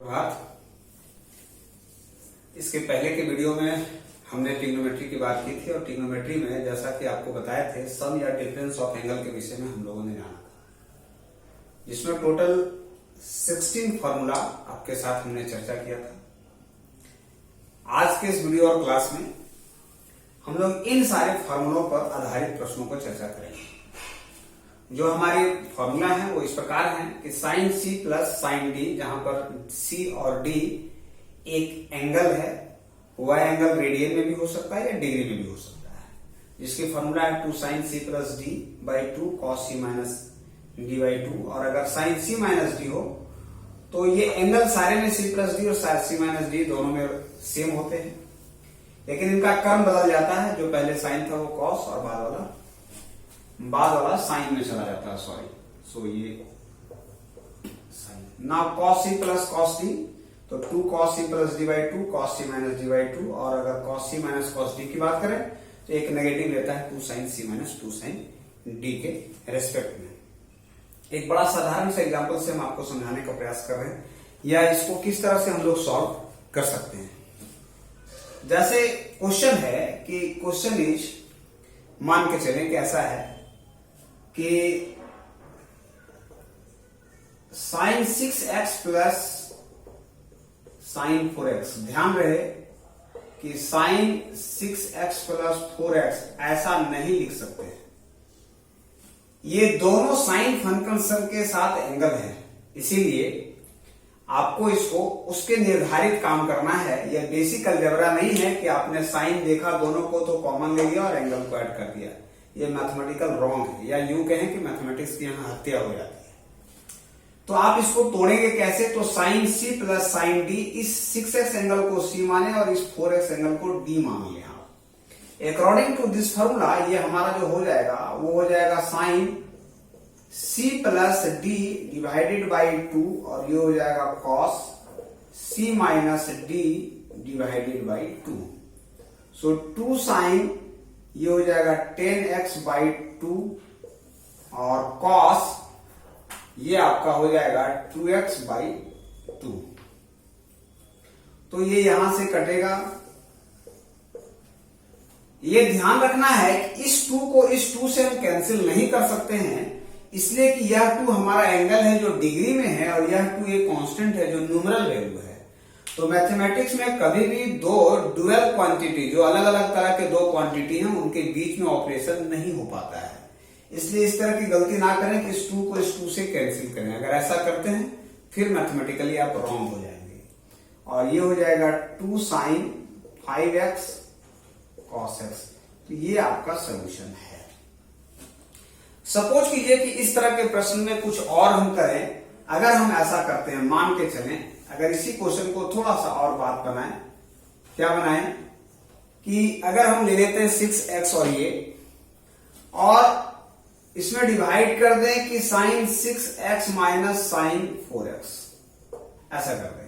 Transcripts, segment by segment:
प्रभात। इसके पहले के वीडियो में हमने ट्रिग्नोमेट्री की बात की थी और ट्रिग्नोमेट्री में जैसा कि आपको बताए थे सम या डिफरेंस ऑफ एंगल के विषय में हम लोगों ने जाना था, जिसमें टोटल 16 फॉर्मूला आपके साथ हमने चर्चा किया था। आज के इस वीडियो और क्लास में हम लोग इन सारे फॉर्मूलों पर आधारित प्रश्नों पर चर्चा करेंगे। जो हमारे फॉर्मूला है वो इस प्रकार है कि sine C plus sine D, जहां पर सी और डी एक एंगल है, वह एंगल रेडियन में भी हो सकता है या डिग्री में भी हो सकता है, जिसकी फॉर्मूला है 2 sine C plus D by 2 cos C minus D by 2। और अगर साइन सी माइनस डी हो तो ये एंगल सारे में सी प्लस डी और सी माइनस डी दोनों में सेम होते हैं, लेकिन इनका क्रम बदल जाता है। जो पहले साइन था वो कॉस और बाद वाला साइन में चला जाता है। सो ये साइन ना cos C plus cos D, तो 2 cos C plus D by 2 cos C minus D by 2। और अगर cos C minus cos D की बात करें तो एक नेगेटिव रहता है 2 sine C minus 2 sine D के रेस्पेक्ट में। एक बड़ा साधारण से एग्जांपल से हम आपको समझाने का प्रयास कर रहे हैं, या इसको किस तरह से हम लोग सॉल्व कर सकते हैं। जैसे क्वेश्चन है कि क्वेश्चन इज, मान के चलें कि ऐसा है कि sign 6x plus sign 4x, ध्यान रहे कि साइन 6x प्लस 4x ऐसा नहीं लिख सकते। ये दोनों साइन फंक्शन के साथ एंगल है, इसीलिए आपको इसको उसके निर्धारित काम करना है। यह बेसिक अलजेब्रा नहीं है कि आपने साइन देखा दोनों को तो कॉमन ले लिया और एंगल को ऐड कर दिया। ये मैथमेटिकल रॉन्ग है, या यूं कहें कि मैथमेटिक्स की यहां हत्या हो जाती है। तो आप इसको तोड़ेंगे कैसे? तो sine C plus sine D, इस 6x एंगल को सी माने और इस 4x एंगल को डी मान लें आप। अकॉर्डिंग टू दिस फॉर्मूला ये हमारा जो हो जाएगा वो हो जाएगा sine C plus D divided by 2, और ये हो जाएगा cos C minus D divided by 2। So 2 sine, ये हो जाएगा 10x बाई 2, और कॉस ये आपका हो जाएगा 2x बाई 2। तो ये यहां से कटेगा। ये ध्यान रखना है कि इस 2 को इस 2 से हम कैंसिल नहीं कर सकते हैं, इसलिए कि यह 2 हमारा एंगल है जो डिग्री में है, और यह 2 एक कांस्टेंट है जो न्यूमरल वैल्यू है। तो मैथमेटिक्स में कभी भी दो डुअल क्वांटिटी, जो अलग अलग तरह के दो क्वांटिटी हैं, उनके बीच में ऑपरेशन नहीं हो पाता है। इसलिए इस तरह की गलती ना करें कि इस 2 को इस 2 से कैंसिल करें। अगर ऐसा करते हैं फिर मैथमेटिकली आप रॉन्ग हो जाएंगे। और ये हो जाएगा 2 साइन 5x cos x। तो ये आपका सोल्यूशन है। सपोज कीजिए कि इस तरह के प्रश्न में कुछ और हम करें। अगर हम ऐसा करते हैं, मान के चलें, अगर इसी क्वेश्चन को थोड़ा सा और बात बनाएं, क्या बनाएं कि अगर हम ले लेते हैं 6x और ये, और इसमें डिवाइड कर दें कि sign 6x minus sign 4x, ऐसा कर दें।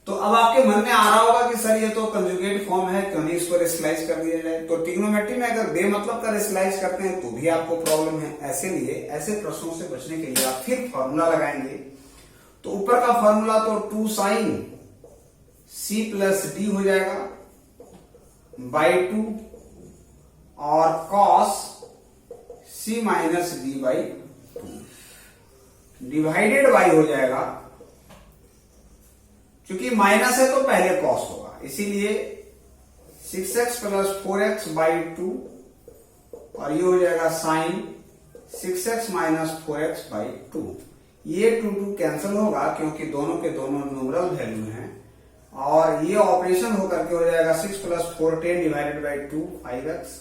तो अब आपके मन में आ रहा होगा कि सर ये तो कंजुगेट फॉर्म है, क्यों नहीं इसको रेशनलाइज कर दिया जाए। तो ट्रिग्नोमेट्री में अगर बेमतलब का रेशनलाइज करते हैं तो भी आपको प्रॉब्लम है। ऐसे प्रश्नों से बचने के लिए आप फिर फॉर्मूला लगाएंगे। तो ऊपर का फॉर्मूला तो 2 साइन सी प्लस डी हो जाएगा बाई 2, और cos C minus D by 2 divided by हो जाएगा, क्योंकि माइनस है तो पहले कॉस होगा, इसीलिए 6x प्लस 4x बाई 2, और ये हो जाएगा sign 6x minus 4x by 2। ये 2 कैंसिल होगा क्योंकि दोनों के दोनों न्यूमरल वैल्यू हैं, और ये ऑपरेशन होकर के हो जाएगा 6 प्लस 4 10 डिवाइडेड बाई 2 5x,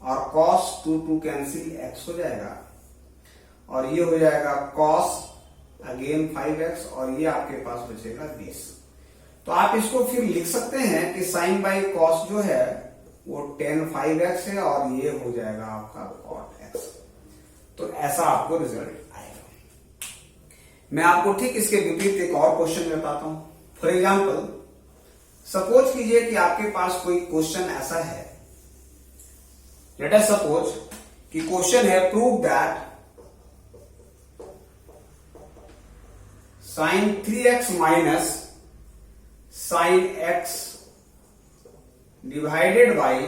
और cos 2 कैंसिल x हो जाएगा, और ये हो जाएगा cos अगेन 5x, और ये आपके पास बचेगा 20। तो आप इसको फिर लिख सकते हैं कि साइन बाई कॉस जो है वो 10 5x है, और ये हो जाएगा आपका cot x। तो ऐसा आपको रिजल्ट आएगा। मैं आपको ठीक इसके विपरीत एक और क्वेश्चन बताता हूं। फॉर एग्जाम्पल, सपोज कीजिए कि आपके पास कोई क्वेश्चन ऐसा है, लेट अस सपोज कि क्वेश्चन है prove that sine 3x minus sine x divided by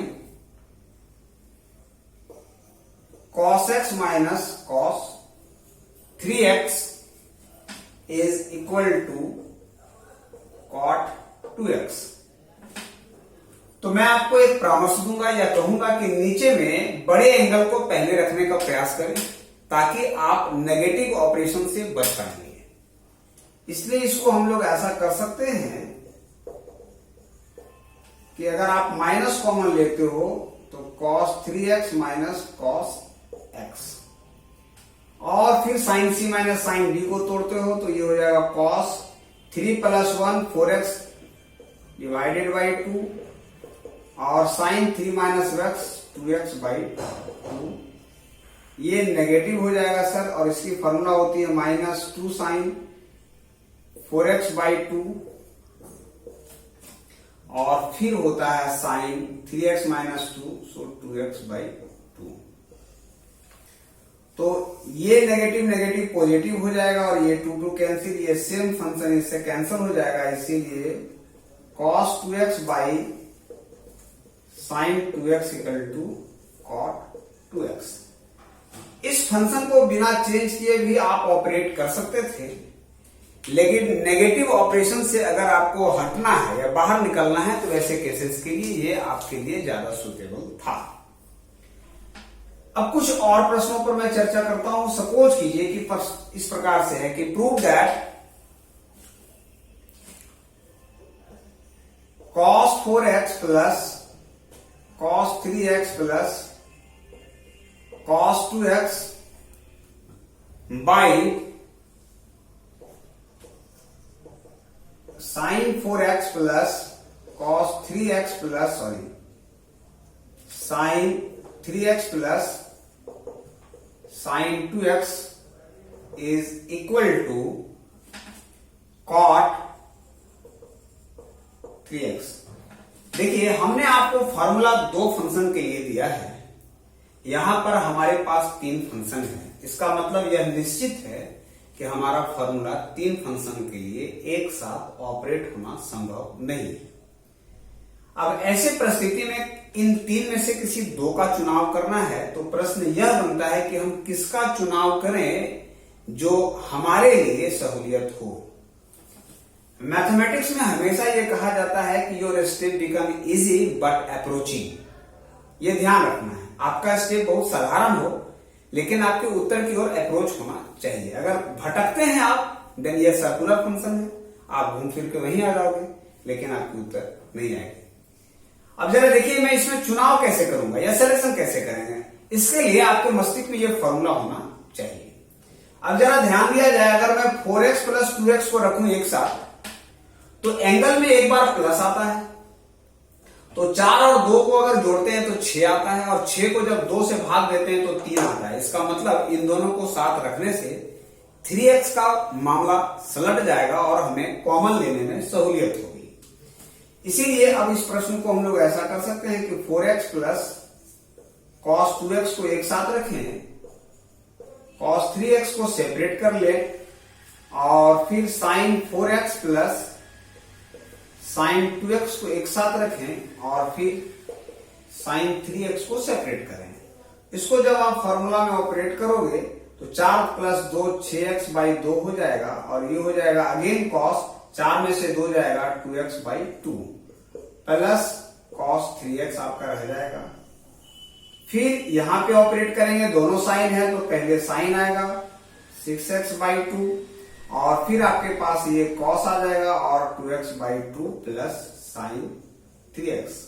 cos x minus cos 3x is equal to cot 2x। तो मैं आपको एक परामर्श दूंगा या कहूंगा कि नीचे में बड़े एंगल को पहले रखने का प्रयास करें ताकि आप नेगेटिव ऑपरेशन से बच पाएंगे। इसलिए इसको हम लोग ऐसा कर सकते हैं कि अगर आप माइनस कॉमन लेते हो तो cos 3x minus cos x, और फिर sine c minus sine b को तोड़ते हो तो ये हो जाएगा cos 3 plus 1 4x divided by 2, और sign 3 minus x 2x by 2। ये नेगेटिव हो जाएगा सर, और इसकी फॉर्मूला होती है माइनस 2 साइन 4x बाई 2, और फिर होता है sign 3x minus 2 so 2x by 2। तो ये नेगेटिव नेगेटिव पॉजिटिव हो जाएगा और ये 2 कैंसिल, ये सेम फंक्शन इससे कैंसिल हो जाएगा, इसीलिए cos 2x by sine 2x equal to cot 2x। इस फंक्शन को बिना चेंज किए भी आप ऑपरेट कर सकते थे, लेकिन नेगेटिव ऑपरेशन से अगर आपको हटना है या बाहर निकलना है तो ऐसे केसेस के लिए ये आपके लिए ज्यादा सुटेबल था। अब कुछ और प्रश्नों पर मैं चर्चा करता हूं। सपोज कीजिए कि इस प्रकार से है कि prove that cos 4x plus cos 3x plus cos 2x by sine 4x plus cos 3x plus sine 3x plus sine 2x is equal to cot 3x। देखिए, हमने आपको फॉर्मूला 2 फंक्शन के लिए दिया है, यहां पर हमारे पास 3 फंक्शन है। इसका मतलब यह निश्चित है कि हमारा फॉर्मूला 3 फंक्शन के लिए एक साथ ऑपरेट होना संभव नहीं है। अब ऐसे परिस्थिति में इन 3 में से किसी 2 का चुनाव करना है, तो प्रश्न यह बनता है कि हम किसका चुनाव करें जो हमारे लिए सहूलियत हो। मैथमेटिक्स में हमेशा यह कहा जाता है कि your step become easy but approaching. ये ध्यान रखना है, आपका स्टेप बहुत साधारण हो लेकिन आपके उत्तर की ओर अप्रोच होना चाहिए। अगर भटकते हैं आप, देन ये सर्कुलर फंक्शन है, आप घूम फिर के वहीं आ जाओगे लेकिन आपके उत्तर नहीं आएंगे। अब जरा देखिए, मैं इसमें चुनाव कैसे करूंगा या सिलेक्शन कैसे करेंगे, इसके लिए आपके मस्तिष्क में यह फॉर्मूला होना चाहिए। अब जरा ध्यान दिया जाए, अगर मैं 4x प्लस 2x को रखूं एक साथ तो एंगल में एक बार प्लस आता है, तो 4 और 2 को अगर जोड़ते हैं तो 6 आता है, और 6 को जब 2 से भाग देते हैं तो 3 आता है। इसका मतलब इन दोनों को साथ रखने से 3x का मामला सलट जाएगा और हमें कॉमन लेने में सहूलियत होगी। इसीलिए अब इस प्रश्न को हम लोग ऐसा कर सकते हैं कि 4x प्लस cos 2x को एक साथ रखें, cos 3x को सेपरेट कर ले, और फिर sin 4x plus sin 2x को एक साथ रखें और फिर sin 3x को सेपरेट करें। इसको जब आप फॉर्मूला में ऑपरेट करोगे तो 4 प्लस 2 6x बाई 2 हो जाएगा, और ये हो जाएगा अगेन cos 4 में से 2 जाएगा 2x by 2 plus cos 3x आपका रह जाएगा। फिर यहां पे ऑपरेट करेंगे, दोनों साइन है तो पहले साइन आएगा 6x बाई 2, और फिर आपके पास ये cos आ जाएगा और 2x by 2 plus sine 3x।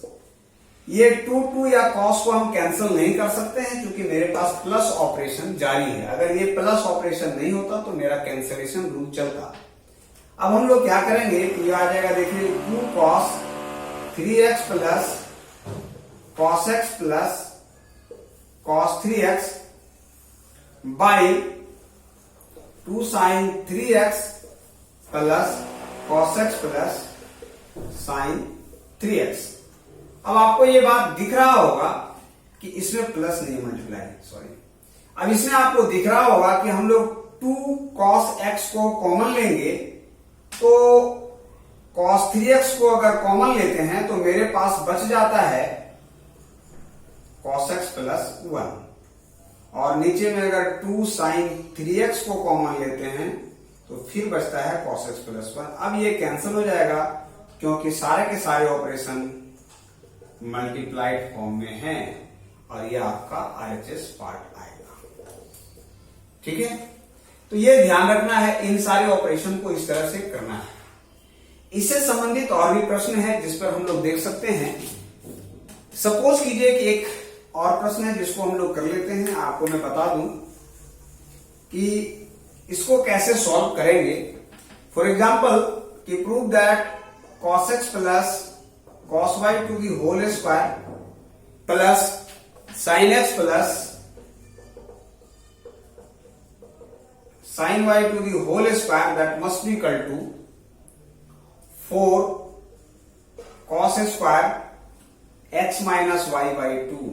ये 2 या cos को हम कैंसिल नहीं कर सकते हैं क्योंकि मेरे पास प्लस ऑपरेशन जारी है। अगर ये प्लस ऑपरेशन नहीं होता तो मेरा कैंसिलेशन रूल चलता। अब हम लोग क्या करेंगे, ये आ जाएगा, देखिए 2 cos 3x plus cos x plus cos 3x by 2 sin 3x plus cos x plus sin 3x। अब आपको ये बात दिख रहा होगा कि इसमें प्लस नहीं मल्टीप्लाई, सॉरी, अब इसमें आपको दिख रहा होगा कि हम लोग 2 cos x को कॉमन लेंगे तो cos 3x को अगर कॉमन लेते हैं तो मेरे पास बच जाता है cos x प्लस 1, और नीचे में अगर 2 sin 3x को कॉमन लेते हैं तो फिर बचता है cos x प्लस 1। अब ये कैंसिल हो जाएगा क्योंकि सारे के सारे ऑपरेशन मल्टीप्लाइड फॉर्म में हैं और ये आपका RHS पार्ट आएगा। ठीक है, तो ये ध्यान रखना है, इन सारे ऑपरेशन को इस तरह से करना है। इससे संबंधित और भी प्रश्न है जिस पर हम लोग देख सकते हैं। सपोज कीजिए कि एक और प्रश्न है जिसको हम लोग कर लेते हैं। आपको मैं बता दूं कि इसको कैसे सॉल्व करेंगे। फॉर एग्जाम्पल कि prove that cos x plus cos y to the whole square plus sin x plus sin y to the whole square that must be equal to 4 cos square x minus y by 2।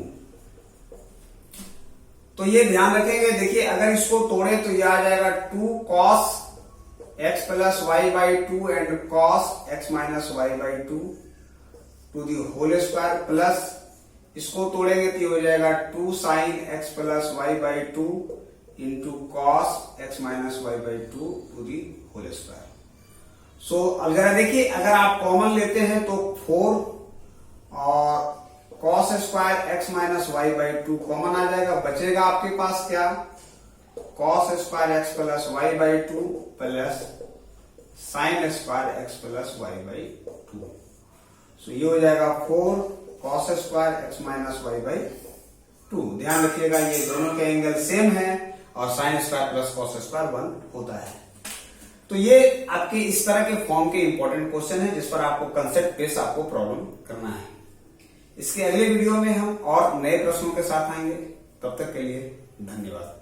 तो ये ध्यान रखेंगे, देखिए अगर इसको तोड़े तो ये आ जाएगा 2 cos x plus y by 2 and cos x minus y by 2 to the whole square plus इसको तोड़ेंगे तो ये हो जाएगा 2 sin x plus y by 2 into cos x minus y by 2 to the whole square. So अगर देखिए अगर आप कॉमन लेते हैं तो 4 और cos square x minus y by 2 common आ जाएगा, बचेगा आपके पास क्या cos square x plus y by 2 plus sin square x plus y by 2। So ये हो जाएगा 4 cos square x minus y by 2। ध्यान रखिएगा ये दोनों के एंगल सेम है और sin square plus cos square 1 होता है। तो ये आपके इस तरह के फॉर्म के इंपॉर्टेंट क्वेश्चन है जिस पर आपको कंसेप्ट बेस आपको प्रॉब्लम करना है। इसके अगले वीडियो में हम और नए प्रश्नों के साथ आएंगे, तब तक के लिए धन्यवाद।